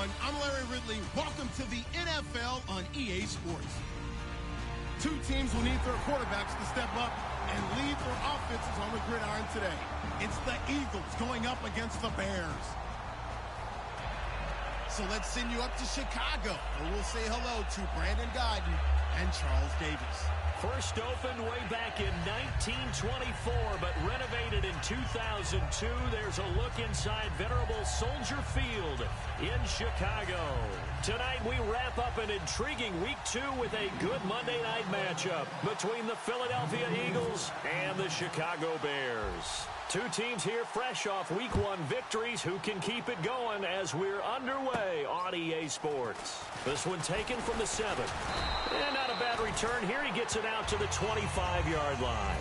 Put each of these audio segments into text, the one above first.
everyone. I'm Larry Ridley. Welcome to the NFL on EA Sports. Two teams will need their quarterbacks to step up and lead their offenses on the gridiron today. It's the Eagles going up against the Bears. So let's send you up to Chicago, where we'll say hello to Brandon Godden and Charles Davis. First opened way back in 1924, but renovated in 2002. There's a look inside venerable Soldier Field in Chicago. Tonight we wrap up an intriguing Week 2 with a good Monday night matchup between the Philadelphia Eagles and the Chicago Bears. Two teams here fresh off Week 1 victories who can keep it going as we're underway on EA Sports. This one taken from the 7. And not a bad return here. He gets it out to the 25-yard line.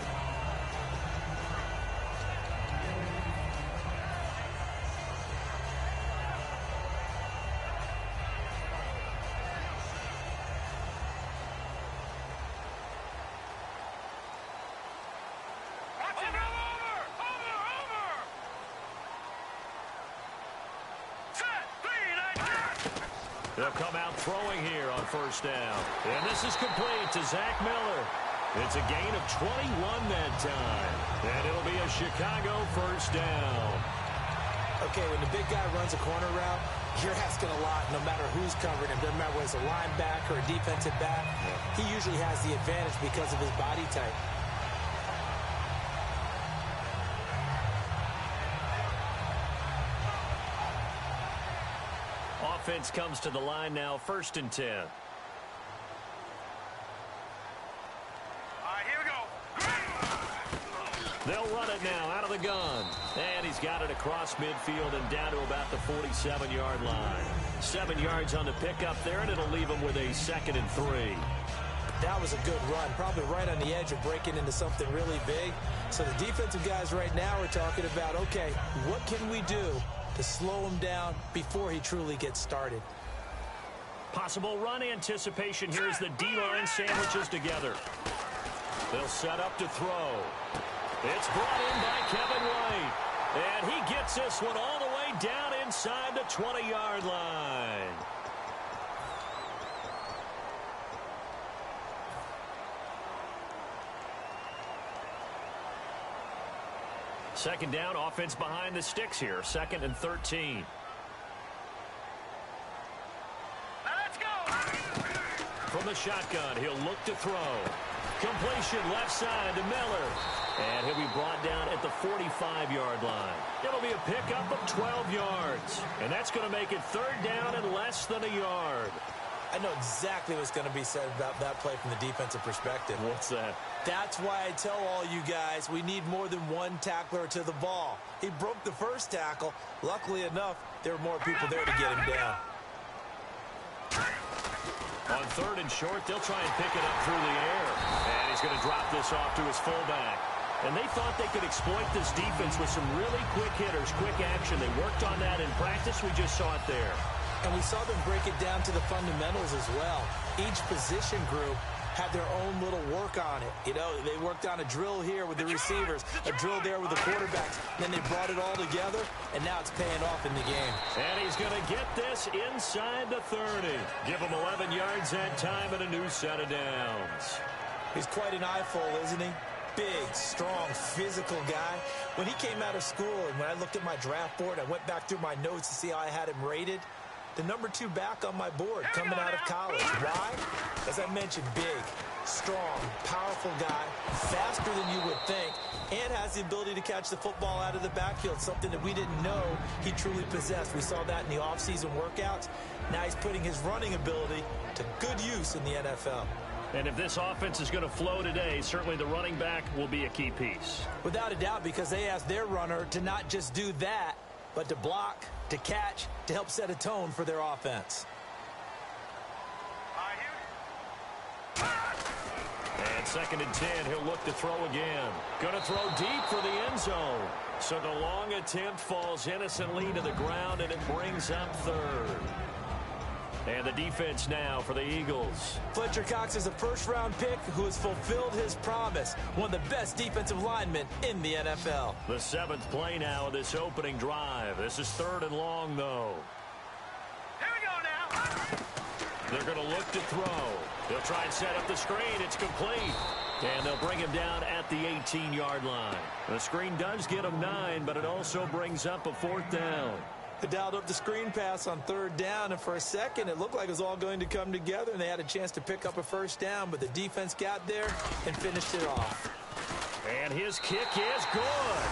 They'll come out throwing here on first down. And this is complete to Zach Miller. It's a gain of 21 that time. And it'll be a Chicago first down. Okay, when the big guy runs a corner route, you're asking a lot no matter who's covering him. Doesn't matter whether it's a linebacker or a defensive back. He usually has the advantage because of his body type. Offense comes to the line now, 1st and 10. All right, here we go. They'll run it now out of the gun. And he's got it across midfield and down to about the 47-yard line. 7 yards on the pickup there, and it'll leave him with a 2nd and 3. That was a good run, probably right on the edge of breaking into something really big. So the defensive guys right now are talking about, okay, what can we do to slow him down before he truly gets started? Possible run anticipation here as the D-line sandwiches together. They'll set up to throw. It's brought in by Kevin White. And he gets this one all the way down inside the 20-yard line. Second down, offense behind the sticks here. 2nd and 13. Let's go. From the shotgun, he'll look to throw. Completion left side to Miller. And he'll be brought down at the 45-yard line. It'll be a pickup of 12 yards. And that's going to make it 3rd down and less than a yard. I know exactly what's going to be said about that play from the defensive perspective. What's that? That's why I tell all you guys we need more than one tackler to the ball. He broke the first tackle. Luckily enough, there were more people there to get him down. On 3rd and short, they'll try and pick it up through the air. And he's going to drop this off to his fullback. And they thought they could exploit this defense with some really quick hitters, quick action. They worked on that in practice. We just saw it there. And we saw them break it down to the fundamentals as well. Each position group had their own little work on it. You know, they worked on a drill here with the receivers, a drill there with the quarterbacks. Then they brought it all together, and now it's paying off in the game. And he's going to get this inside the 30. Give him 11 yards that time and a new set of downs. He's quite an eyeful, isn't he? Big, strong, physical guy. When he came out of school and when I looked at my draft board, I went back through my notes to see how I had him rated. The number 2 back on my board coming out of college. Why? As I mentioned, big, strong, powerful guy, faster than you would think, and has the ability to catch the football out of the backfield, something that we didn't know he truly possessed. We saw that in the offseason workouts. Now he's putting his running ability to good use in the NFL. And if this offense is going to flow today, certainly the running back will be a key piece. Without a doubt, because they asked their runner to not just do that, but to block, to catch, to help set a tone for their offense. And 2nd and 10, he'll look to throw again. Going to throw deep for the end zone. So the long attempt falls innocently to the ground, and it brings up 3rd. And the defense now for the Eagles. Fletcher Cox is a first-round pick who has fulfilled his promise. One of the best defensive linemen in the NFL. The 7th play now of this opening drive. This is 3rd and long, though. Here we They're going to look to throw. They'll try and set up the screen. It's complete. And they'll bring him down at the 18-yard line. The screen does get him 9, but it also brings up a 4th down. They dialed up the screen pass on 3rd down, and for a second it looked like it was all going to come together, and they had a chance to pick up a 1st down, but the defense got there and finished it off. And his kick is good.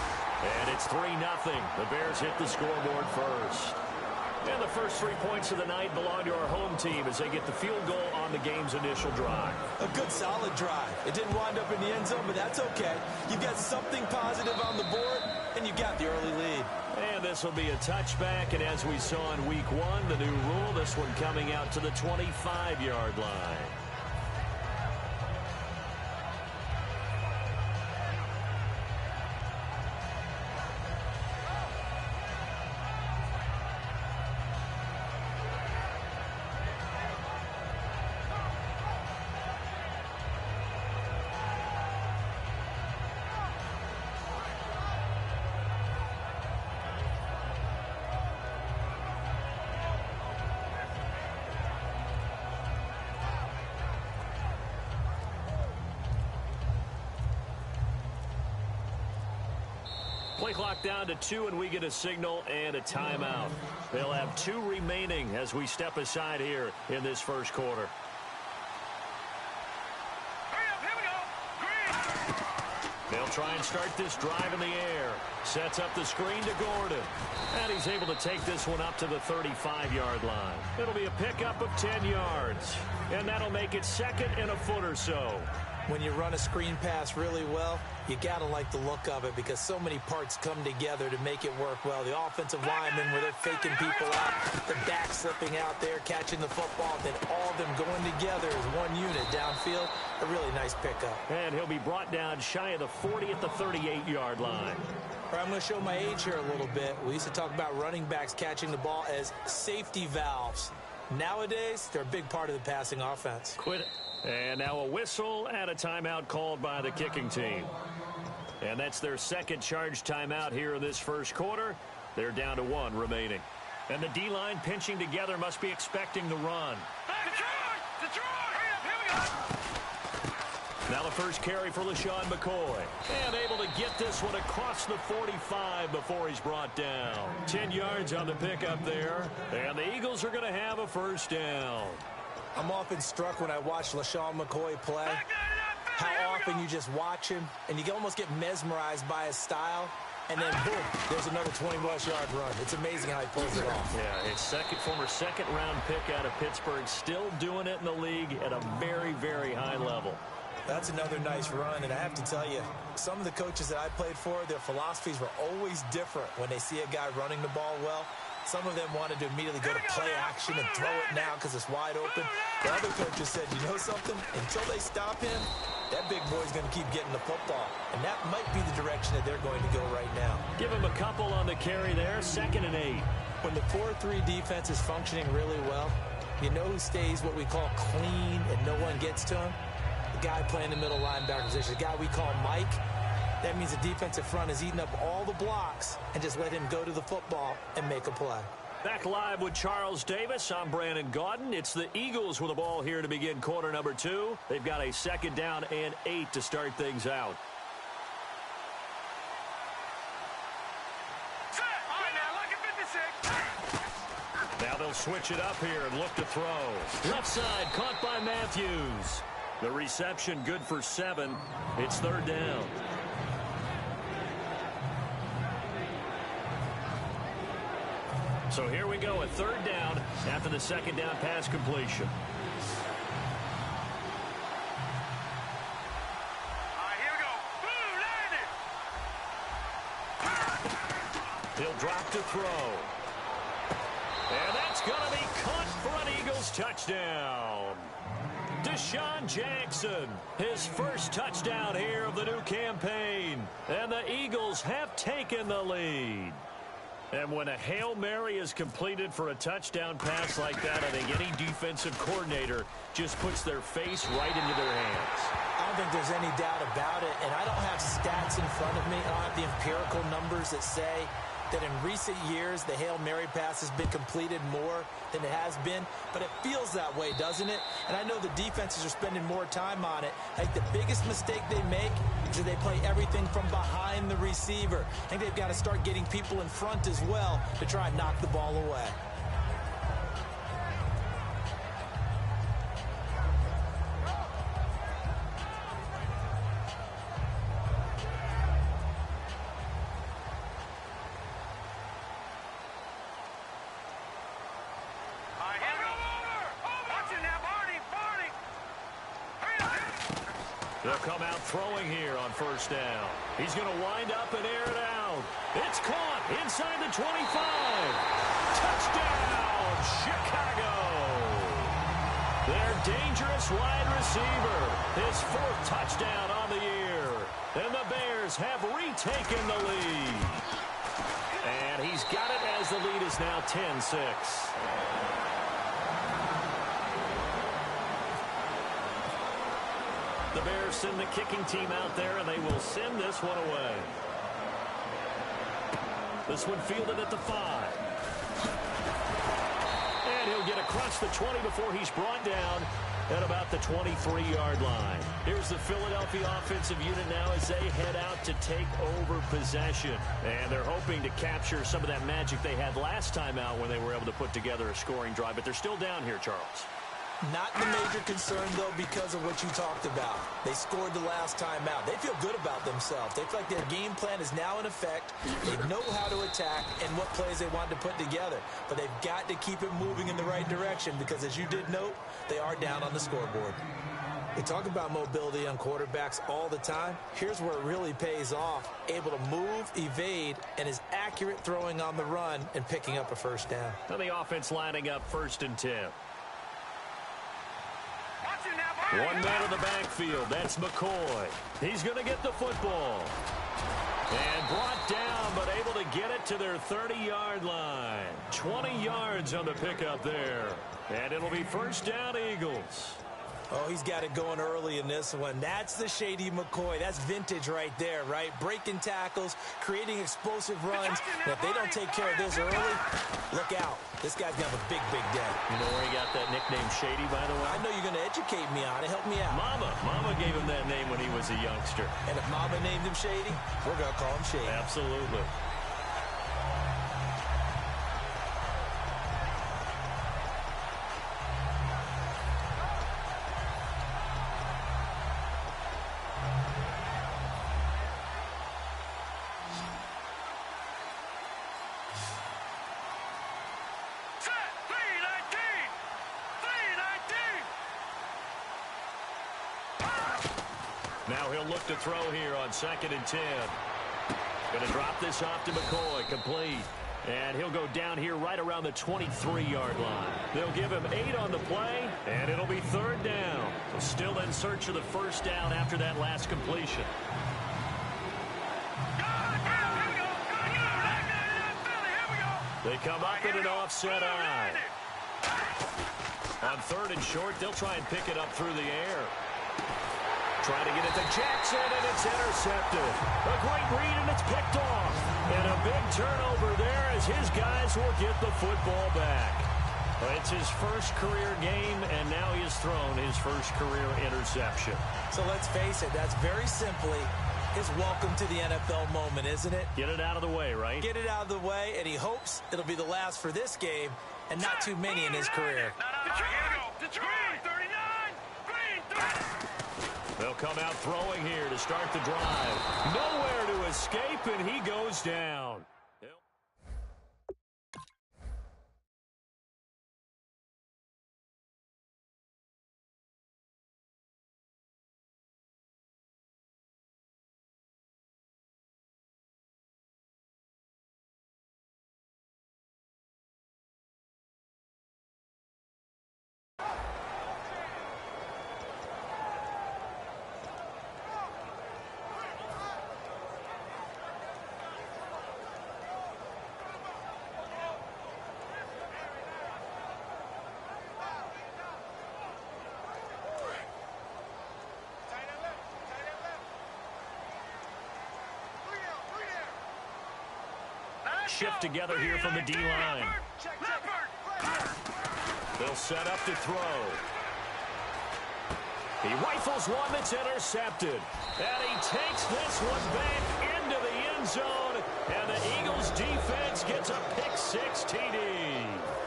And it's 3-0. The Bears hit the scoreboard first. And the first 3 points of the night belong to our home team as they get the field goal on the game's initial drive. A good, solid drive. It didn't wind up in the end zone, but that's okay. You've got something positive on the board, and you got the early lead. And this will be a touchback, and as we saw in Week 1, the new rule, this one coming out to the 25-yard line. Play clock down to 2, and we get a signal and a timeout. They'll have 2 remaining as we step aside here in this first quarter. Hurry up, here we go. Green. They'll try and start this drive in the air. Sets up the screen to Gordon. And he's able to take this one up to the 35-yard line. It'll be a pickup of 10 yards. And that'll make it 2nd and a foot or so. When you run a screen pass really well, you got to like the look of it because so many parts come together to make it work well. The offensive linemen, where they're faking people out, the back slipping out there, catching the football, then all of them going together as one unit downfield. A really nice pickup. And he'll be brought down shy of the 40 at the 38-yard line. All right, I'm going to show my age here a little bit. We used to talk about running backs catching the ball as safety valves. Nowadays, they're a big part of the passing offense. Quit it. And now a whistle and a timeout called by the kicking team. And that's their second charge timeout here in this first quarter. They're down to 1 remaining. And the D-line pinching together must be expecting the run. Detroit! Hurry up, here we go. Now the first carry for LaShawn McCoy. And able to get this one across the 45 before he's brought down. 10 yards on the pickup there. And the Eagles are going to have a first down. I'm often struck when I watch LaShawn McCoy play, how often you just watch him, and you almost get mesmerized by his style, and then, boom, there's another 20-plus-yard run. It's amazing how he pulls it off. Yeah, it's former second-round pick out of Pittsburgh, still doing it in the league at a very, very high level. That's another nice run, and I have to tell you, some of the coaches that I played for, their philosophies were always different when they see a guy running the ball well. Some of them wanted to immediately go to play action and throw it now because it's wide open. The other coaches said, you know something? Until they stop him, that big boy's going to keep getting the football. And that might be the direction that they're going to go right now. Give him a couple on the carry there, 2nd and 8. When the 4-3 defense is functioning really well, you know who stays what we call clean and no one gets to him? The guy playing the middle linebacker position, the guy we call Mike. That means the defensive front is eating up all the blocks and just let him go to the football and make a play. Back live with Charles Davis. I'm Brandon Gaudin. It's the Eagles with the ball here to begin quarter number 2. They've got a 2nd down and 8 to start things out. Set. All right, now look at 56. Now they'll switch it up here and look to throw. Left side caught by Matthews. The reception good for 7. It's 3rd down. So here we go, a 3rd down after the 2nd down pass completion. All right, here we go. Boom, landed. He'll drop to throw. And that's going to be caught for an Eagles touchdown. Deshaun Jackson, his first touchdown here of the new campaign. And the Eagles have taken the lead. And when a Hail Mary is completed for a touchdown pass like that, I think any defensive coordinator just puts their face right into their hands. I don't think there's any doubt about it, and I don't have stats in front of me. I don't have the empirical numbers that say that in recent years the Hail Mary pass has been completed more than it has been, but it feels that way, doesn't it? And I know the defenses are spending more time on it. I think the biggest mistake they make is that they play everything from behind the receiver. I think they've got to start getting people in front as well to try and knock the ball away. They'll come out throwing here on first down. He's going to wind up and air it out. It's caught inside the 25. Touchdown, Chicago. Their dangerous wide receiver. His 4th touchdown on the year. And the Bears have retaken the lead. And he's got it as the lead is now 10-6. The Bears send the kicking team out there, and they will send this one away. This one fielded at the 5. And he'll get across the 20 before he's brought down at about the 23-yard line. Here's the Philadelphia offensive unit now as they head out to take over possession. And they're hoping to capture some of that magic they had last time out when they were able to put together a scoring drive. But they're still down here, Charles. Not the major concern, though, because of what you talked about. They scored the last time out. They feel good about themselves. They feel like their game plan is now in effect. They know how to attack and what plays they want to put together. But they've got to keep it moving in the right direction because, as you did note, they are down on the scoreboard. They talk about mobility on quarterbacks all the time. Here's where it really pays off. Able to move, evade, and is accurate throwing on the run and picking up a first down. And the offense lining up 1st and 10. One man in the backfield. That's McCoy. He's going to get the football. And brought down, but able to get it to their 30-yard line. 20 yards on the pickup there. And it'll be first down, Eagles. Oh, he's got it going early in this one. That's the Shady McCoy. That's vintage right there, right? Breaking tackles, creating explosive runs. And if they don't take care of this early, look out. This guy's going to have a big, big day. You know where he got that nickname Shady, by the way? I know you're going to educate me on it. Help me out. Mama gave him that name when he was a youngster. And if Mama named him Shady, we're going to call him Shady. Absolutely. Now he'll look to throw here on 2nd and 10. Going to drop this off to McCoy, complete. And he'll go down here right around the 23-yard line. They'll give him 8 on the play, and it'll be 3rd down. So still in search of the first down after that last completion. They come up in an offset eye. On 3rd and short, they'll try and pick it up through the air. Trying to get it to Jackson, and it's intercepted. A great read, and it's picked off. And a big turnover there as his guys will get the football back. It's his first career game, and now he has thrown his first career interception. So let's face it, that's very simply his welcome to the NFL moment, isn't it? Get it out of the way, right? Get it out of the way, and he hopes it'll be the last for this game and not too many in his career. They'll come out throwing here to start the drive. Nowhere to escape, and he goes down. shift together here from the D-line. They'll set up to throw. He rifles one that's intercepted. And he takes this one back into the end zone. And the Eagles defense gets a pick-6 TD.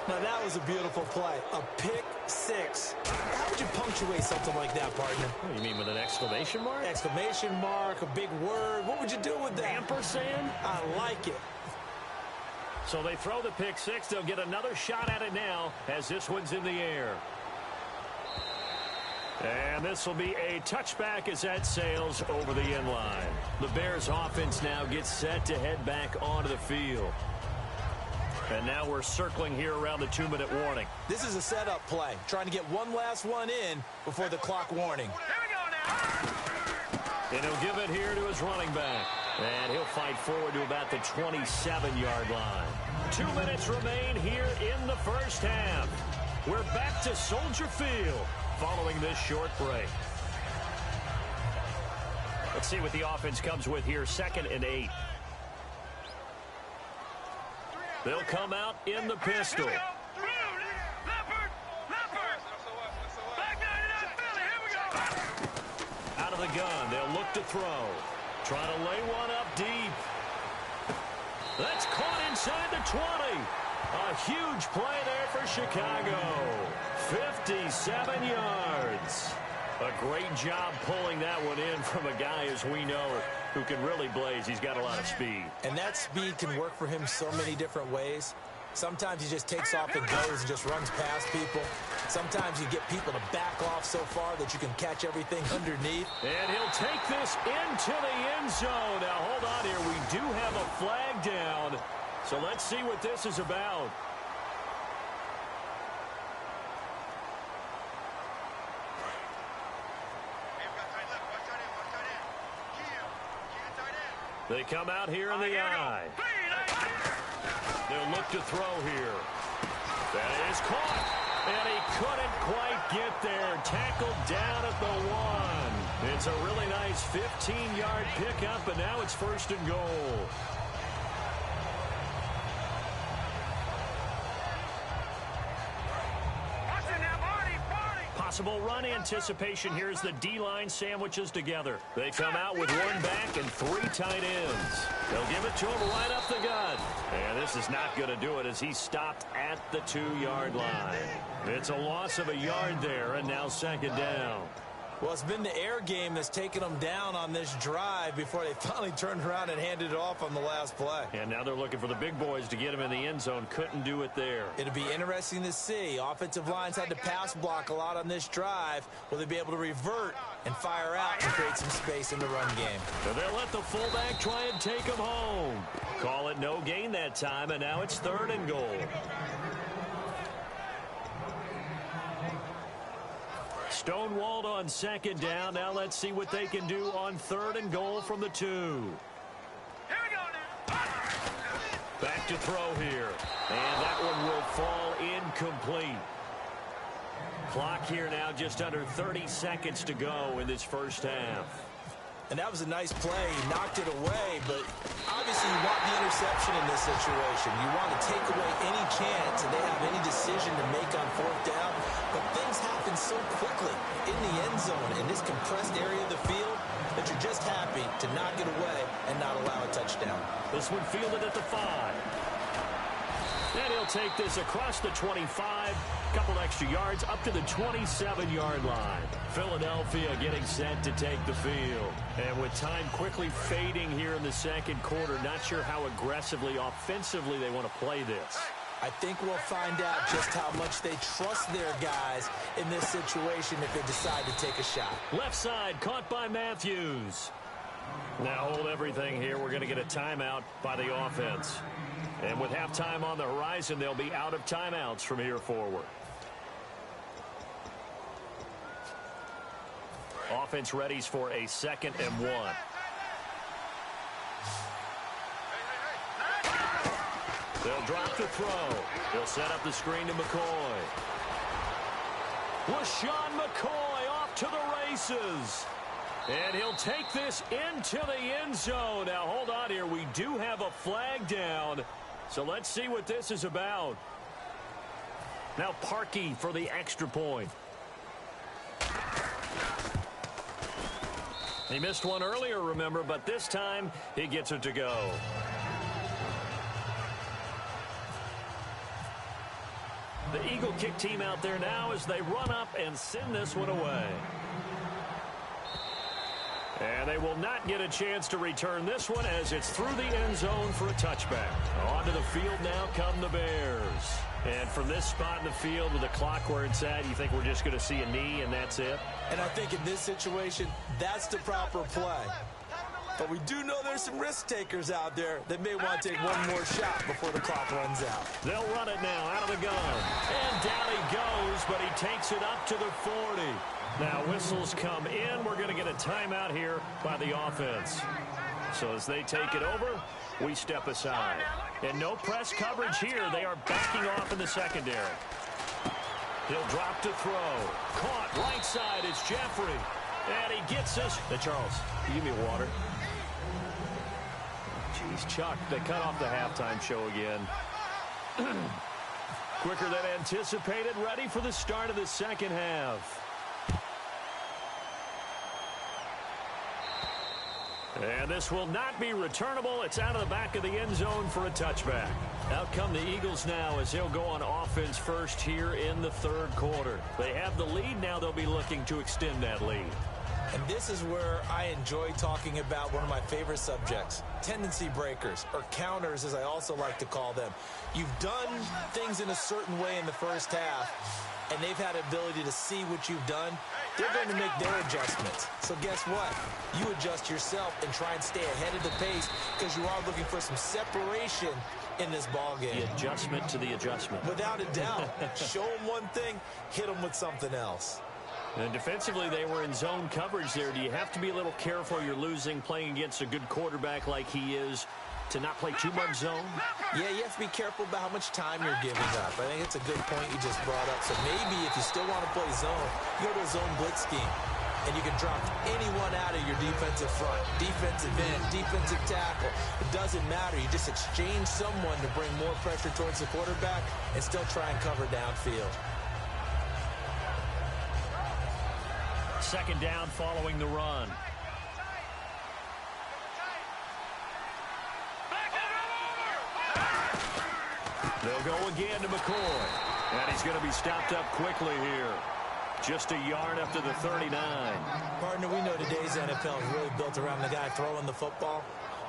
Now, that was a beautiful play. A pick-6. How would you punctuate something like that, partner? What do you mean, with an exclamation mark? Exclamation mark, a big word. What would you do with that? Ampersand? I like it. So they throw the pick-6. They'll get another shot at it now as this one's in the air. And this will be a touchback as that sails over the end line. The Bears offense now gets set to head back onto the field. And now we're circling here around the 2-minute warning. This is a setup play, trying to get one last one in before the clock warning. Here we go now. And he'll give it here to his running back. And he'll fight forward to about the 27-yard line. 2 minutes remain here in the first half. We're back to Soldier Field following this short break. Let's see what the offense comes with here. 2nd and 8. They'll come out in the pistol. Leopard. Back 99 Philly. Here we go. Out of the gun, they'll look to throw. Trying to lay one up deep. That's caught inside the 20. A huge play there for Chicago. 57 yards. A great job pulling that one in from a guy, as we know, who can really blaze. He's got a lot of speed. And that speed can work for him so many different ways. Sometimes he just takes off and goes and just runs past people. Sometimes you get people to back off so far that you can catch everything underneath. And he'll take this into the end zone. Now, hold on here. We do have a flag down. So let's see what this is about. They come out here in the eye. They'll look to throw here. That is caught. And he couldn't quite get there. Tackled down at the 1. It's a really nice 15-yard pickup, and now it's 1st and goal. Possible run anticipation here as the D-line sandwiches together. They come out with one back and 3 tight ends. They'll give it to him right up the gut. And this is not going to do it as he stopped at the 2-yard line. It's a loss of a yard there, and now 2nd down. Well, it's been the air game that's taken them down on this drive before they finally turned around and handed it off on the last play. And now they're looking for the big boys to get him in the end zone. Couldn't do it there. It'll be interesting to see. Offensive lines had to pass block a lot on this drive. Will they be able to revert and fire out and create some space in the run game? So they'll let the fullback try and take him home. Call it no gain that time, and now it's 3rd and goal. Stonewalled on 2nd down. Now let's see what they can do on 3rd and goal from the 2. Here we go now. Back to throw here. And that one will fall incomplete. Clock here now just under 30 seconds to go in this first half. And that was a nice play. He knocked it away, but obviously you want the interception in this situation. You want to take away any chance and they have any decision to make on 4th down. But things happen so quickly in the end zone in this compressed area of the field that you're just happy to knock it away and not allow a touchdown. This one fielded at the 5. And he'll take this across the 25, couple extra yards up to the 27-yard line. Philadelphia getting set to take the field. And with time quickly fading here in the 2nd quarter, not sure how aggressively, offensively they want to play this. I think we'll find out just how much they trust their guys in this situation if they decide to take a shot. Left side caught by Matthews. Now hold everything here. We're going to get a timeout by the offense. And with halftime on the horizon, they'll be out of timeouts from here forward. Offense readies for a 2nd and 1. They'll drop the throw. They'll set up the screen to McCoy. LaShawn McCoy off to the races. And he'll take this into the end zone. Now, hold on here. We do have a flag down. So let's see what this is about. Now Parkey for the extra point. He missed one earlier, remember, but this time he gets it to go. The Eagle kick team out there now as they run up and send this one away. And they will not get a chance to return this one as it's through the end zone for a touchback. Onto the field now come the Bears. And from this spot in the field with the clock where it's at, you think we're just going to see a knee and that's it? And I think in this situation, that's the proper play. But we do know there's some risk takers out there that may want to take one more shot before the clock runs out. They'll run it now out of the gun. And down he goes, but he takes it up to the 40. Now whistles come in. We're going to get a timeout here by the offense. So as they take it over, we step aside. And no press coverage here. They are backing off in the secondary. He'll drop to throw. Caught right side. It's Jeffrey. And he gets us. Hey, Charles, you give me water. Jeez, Chuck, they cut off the halftime show again. Quicker than anticipated. Ready for the start of the second half. And this will not be returnable. It's out of the back of the end zone for a touchback. Out come the Eagles now as they'll go on offense first here in the third quarter. They have the lead. Now they'll be looking to extend that lead. And this is where I enjoy talking about one of my favorite subjects, tendency breakers, or counters as I also like to call them. You've done things in a certain way in the first half, and they've had ability to see what you've done. They're going to make their adjustments. So guess what? You adjust yourself and try and stay ahead of the pace because you are looking for some separation in this ball game. The adjustment to the adjustment. Without a doubt. Show them one thing, hit them with something else. And defensively, they were in zone coverage there. Do you have to be a little careful? You're losing playing against a good quarterback like he is to not play too much zone? Yeah, you have to be careful about how much time you're giving up. I think it's a good point you just brought up. So maybe if you still want to play zone, you go to a zone blitz scheme. And you can drop anyone out of your defensive front, defensive end, defensive tackle. It doesn't matter. You just exchange someone to bring more pressure towards the quarterback and still try and cover downfield. Second down following the run. They'll go again to McCoy. And he's going to be stopped up quickly here. Just a yard up to the 39. Partner, we know today's NFL is really built around the guy throwing the football.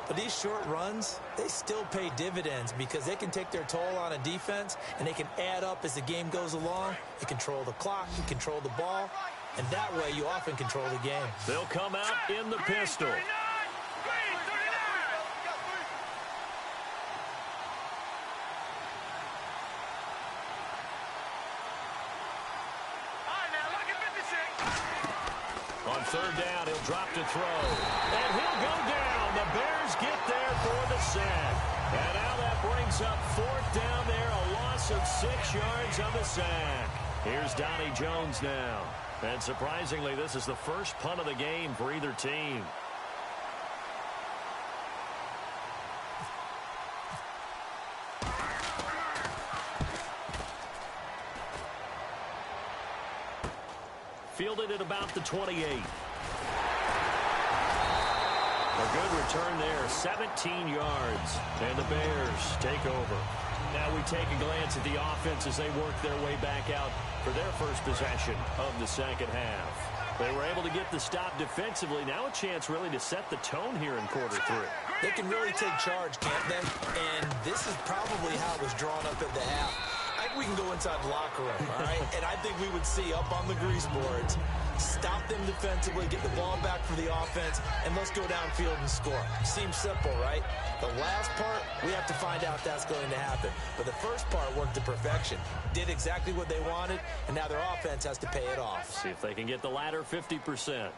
But these short runs, they still pay dividends because they can take their toll on a defense and they can add up as the game goes along. You control the clock, you control the ball, and that way you often control the game. They'll come out in the pistol. On third down, he'll drop to throw. And he'll go down. The Bears get there for the sack. And now that brings up fourth down there, a loss of 6 yards on the sack. Here's Donnie Jones now. And surprisingly, this is the first punt of the game for either team. Fielded at about the 28. A good return there, 17 yards. And the Bears take over. Now we take a glance at the offense as they work their way back out for their first possession of the second half. They were able to get the stop defensively. Now a chance really to set the tone here in quarter three. They can really take charge, can't they? And this is probably how it was drawn up at the half. I think we can go inside the locker room, all right? And I think we would see up on the grease boards, stop them defensively, get the ball back for the offense, and let's go downfield and score. Seems simple, right? The last part, we have to find out if that's going to happen. But the first part worked to perfection. Did exactly what they wanted, and now their offense has to pay it off. See if they can get the latter 50%.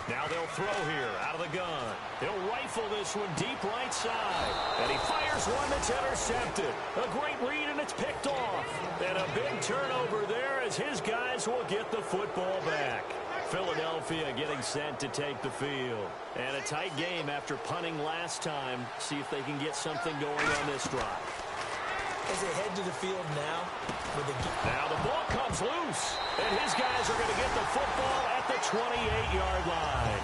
Now they'll throw here out of the gun. He'll rifle this one deep right side. And he fires one that's intercepted. A great read, and it's picked off. And a big turnover there as his guys will get the football back. Philadelphia getting set to take the field. And a tight game after punting last time. See if they can get something going on this drive. As they head to the field now. Now the ball comes loose. And his guys are going to get the football at the 28-yard line.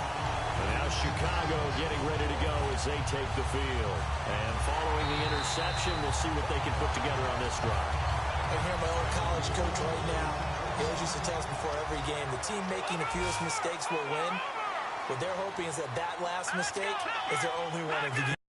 And now Chicago getting ready to go as they take the field. And following the interception, we'll see what they can put together on this drive. I hear my old college coach right now. He always used to tell us before every game, the team making the fewest mistakes will win. What they're hoping is that last mistake is their only one of the game.